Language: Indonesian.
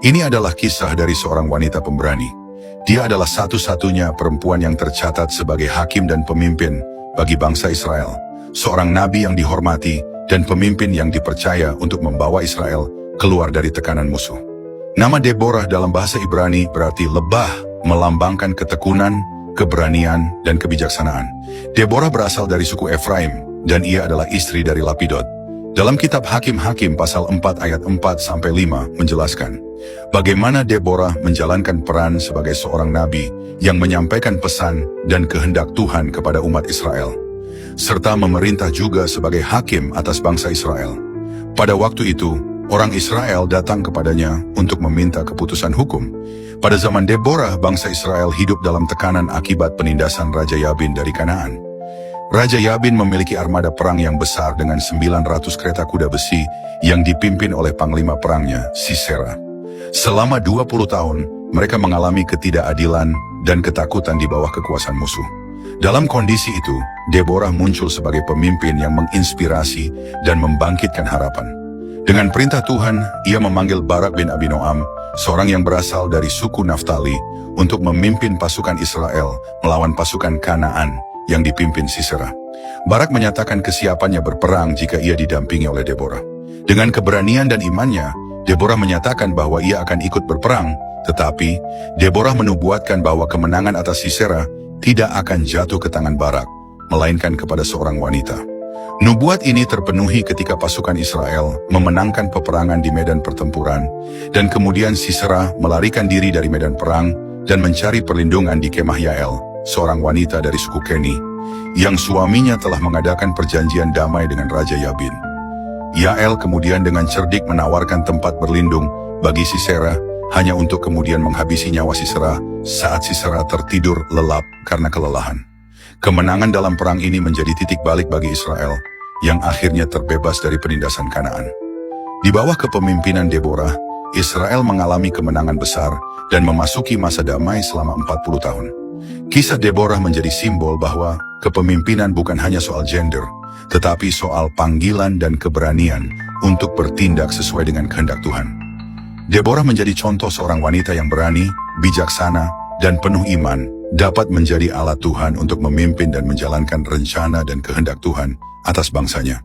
Ini adalah kisah dari seorang wanita pemberani. Dia adalah satu-satunya perempuan yang tercatat sebagai hakim dan pemimpin bagi bangsa Israel. Seorang nabi yang dihormati dan pemimpin yang dipercaya untuk membawa Israel keluar dari tekanan musuh. Nama Deborah dalam bahasa Ibrani berarti lebah, melambangkan ketekunan, keberanian, dan kebijaksanaan. Deborah berasal dari suku Efraim, dan ia adalah istri dari Lapidot. Dalam kitab Hakim-Hakim pasal 4 ayat 4-5 menjelaskan bagaimana Deborah menjalankan peran sebagai seorang nabi yang menyampaikan pesan dan kehendak Tuhan kepada umat Israel, serta memerintah juga sebagai hakim atas bangsa Israel. Pada waktu itu, orang Israel datang kepadanya untuk meminta keputusan hukum. Pada zaman Deborah, bangsa Israel hidup dalam tekanan akibat penindasan Raja Yabin dari Kanaan. Raja Yabin memiliki armada perang yang besar dengan 900 kereta kuda besi yang dipimpin oleh panglima perangnya, Sisera. Selama 20 tahun, mereka mengalami ketidakadilan dan ketakutan di bawah kekuasaan musuh. Dalam kondisi itu, Deborah muncul sebagai pemimpin yang menginspirasi dan membangkitkan harapan. Dengan perintah Tuhan, ia memanggil Barak bin Abinoam, seorang yang berasal dari suku Naftali, untuk memimpin pasukan Israel melawan pasukan Kanaan yang dipimpin Sisera. Barak menyatakan kesiapannya berperang jika ia didampingi oleh Deborah. Dengan keberanian dan imannya, Deborah menyatakan bahwa ia akan ikut berperang, tetapi Deborah menubuatkan bahwa kemenangan atas Sisera tidak akan jatuh ke tangan Barak, melainkan kepada seorang wanita. Nubuat ini terpenuhi ketika pasukan Israel memenangkan peperangan di medan pertempuran, dan kemudian Sisera melarikan diri dari medan perang dan mencari perlindungan di kemah Yael, seorang wanita dari suku Keni, yang suaminya telah mengadakan perjanjian damai dengan Raja Yabin. Yael kemudian dengan cerdik menawarkan tempat berlindung bagi Sisera, hanya untuk kemudian menghabisi nyawa Sisera saat Sisera tertidur lelap karena kelelahan. Kemenangan dalam perang ini menjadi titik balik bagi Israel, yang akhirnya terbebas dari penindasan Kanaan. Di bawah kepemimpinan Deborah, Israel mengalami kemenangan besar dan memasuki masa damai selama 40 tahun. Kisah Deborah menjadi simbol bahwa kepemimpinan bukan hanya soal gender, tetapi soal panggilan dan keberanian untuk bertindak sesuai dengan kehendak Tuhan. Deborah menjadi contoh seorang wanita yang berani, bijaksana, dan penuh iman, dapat menjadi alat Tuhan untuk memimpin dan menjalankan rencana dan kehendak Tuhan atas bangsanya.